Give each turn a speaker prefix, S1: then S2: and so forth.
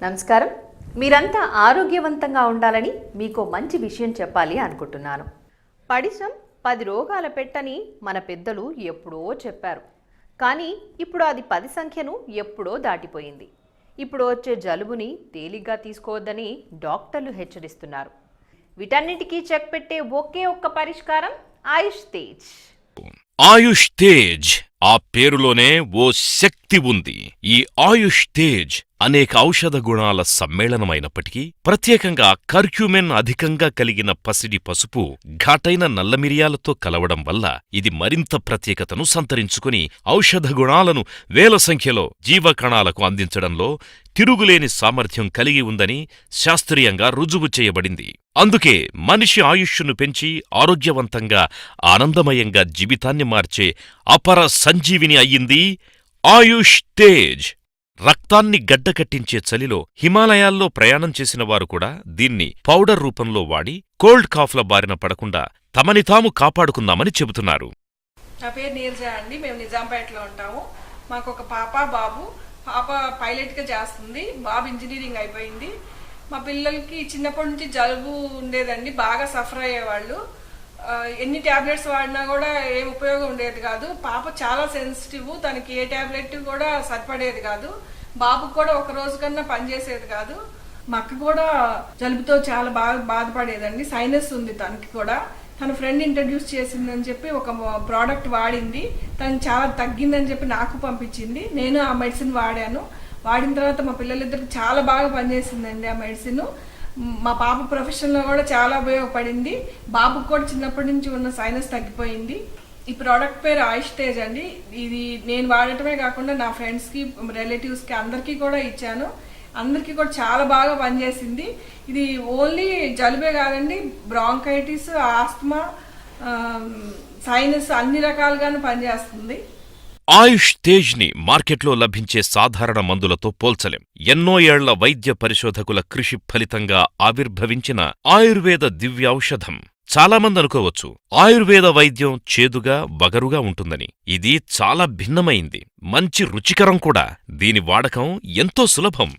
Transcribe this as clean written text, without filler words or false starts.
S1: నమస్కారం. మీరంతా ఆరోగ్యవంతంగా ఉండాలని మీకు మంచి విషయం చెప్పాలి అనుకుంటున్నాను. పడిశం 10 రోగాల పెట్టని మన పెద్దలు ఎప్పుడో చెప్పారు. కానీ ఇప్పుడు అది 10 సంఖ్యను ఎప్పుడో దాటిపోయింది. ఇప్పుడు వచ్చే జలుబుని తేలిగ్గా తీసుకోవద్దని డాక్టర్లు హెచ్చరిస్తున్నారు. వీటన్నిటికీ చెక్ పెట్టే ఒకే ఒక్క పరిష్కారం ఆయుష్ తేజ్.
S2: ఆయుష్ తేజ్, ఆ పేరులోనే ఓ శక్తి ఉంది. ఈ ఆయుష్ తేజ్ అనేక ఔషధ గుణాల సమ్మేళనమైనప్పటికీ ప్రత్యేకంగా కర్క్యూమెన్ అధికంగా కలిగిన పసిడి పసుపు ఘాటైన నల్లమిరియాలతో కలవడం వల్ల ఇది మరింత ప్రత్యేకతను సంతరించుకుని ఔషధ గుణాలను వేల సంఖ్యలో జీవకణాలకు అందించడంలో తిరుగులేని సామర్థ్యం కలిగి ఉందని శాస్త్రీయంగా రుజువు చేయబడింది. అందుకే మనిషి ఆయుష్ను పెంచి ఆరోగ్యవంతంగా ఆనందమయంగా జీవితాన్ని మార్చే అపర సంజీవిని అయ్యింది ఆయుష్ తేజ్. రక్తాన్ని గడ్డకట్టించే చలిలో హిమాలయాల్లో ప్రయాణం చేసిన వారు కూడా దీన్ని పౌడర్ రూపంలో వాడి కోల్డ్ కాఫ్ల బారిన పడకుండా తమని తాము కాపాడుకుందామని చెబుతున్నారు.
S3: నా పేరు నీరజ అండి. మేము నిజాంపేటలో ఉంటాము. మాకు ఒక పాప, బాబు. పాప పైలట్గా చేస్తుంది, బాబు ఇంజనీరింగ్ అయిపోయింది. మా పిల్లలకి చిన్నప్పటి నుంచి జలుబు ఉండేదండి, బాగా సఫర్ అయ్యేవాళ్ళు. ఎన్ని ట్యాబ్లెట్స్ వాడినా కూడా ఏం ఉపయోగం ఉండేది కాదు. పాప చాలా సెన్సిటివ్, తనకి ఏ ట్యాబ్లెట్ కూడా సరిపడేది కాదు. బాబుకు కూడా ఒక రోజు కన్నా పనిచేసేది కాదు. మా అక్క కూడా జలుబుతో చాలా బాగా బాధపడేదండి. సైనస్ ఉంది తనకి కూడా. తన ఫ్రెండ్ ఇంట్రడ్యూస్ చేసిందని చెప్పి ఒక ప్రోడక్ట్ వాడింది, తనకి చాలా తగ్గిందని చెప్పి నాకు పంపించింది. నేను ఆ మెడిసిన్ వాడాను. వాడిన తర్వాత మా పిల్లలిద్దరికి చాలా బాగా పనిచేసిందండి ఆ మెడిసిన్. మా పాప ప్రొఫెషన్లో కూడా చాలా ఉపయోగపడింది. బాబుకు కూడా చిన్నప్పటి నుంచి ఉన్న సైనస్ తగ్గిపోయింది. ఈ ప్రోడక్ట్ పేరు ఆయుష్ తేజ్ అండి. ఇది నేను వాడటమే కాకుండా నా ఫ్రెండ్స్కి, రిలేటివ్స్కి అందరికీ కూడా ఇచ్చాను. అందరికీ కూడా చాలా బాగా పనిచేసింది. ఇది ఓన్లీ జలుబే కాదండి, బ్రాంకైటిస్, ఆస్తమా, సైనస్ అన్ని రకాలుగాను పనిచేస్తుంది.
S2: ఆయుష్ తేజ్ ని మార్కెట్లో లభించే సాధారణ మందులతో పోల్చలేం. ఎన్నో ఏళ్ల వైద్య పరిశోధకుల కృషి ఫలితంగా ఆవిర్భవించిన ఆయుర్వేద దివ్యౌషధం. చాలామంది అనుకోవచ్చు ఆయుర్వేద వైద్యం చేదుగా, వగరుగా ఉంటుందని. ఇది చాలా భిన్నమైంది, మంచి రుచికరం కూడా. దీని వాడకం ఎంతో సులభం.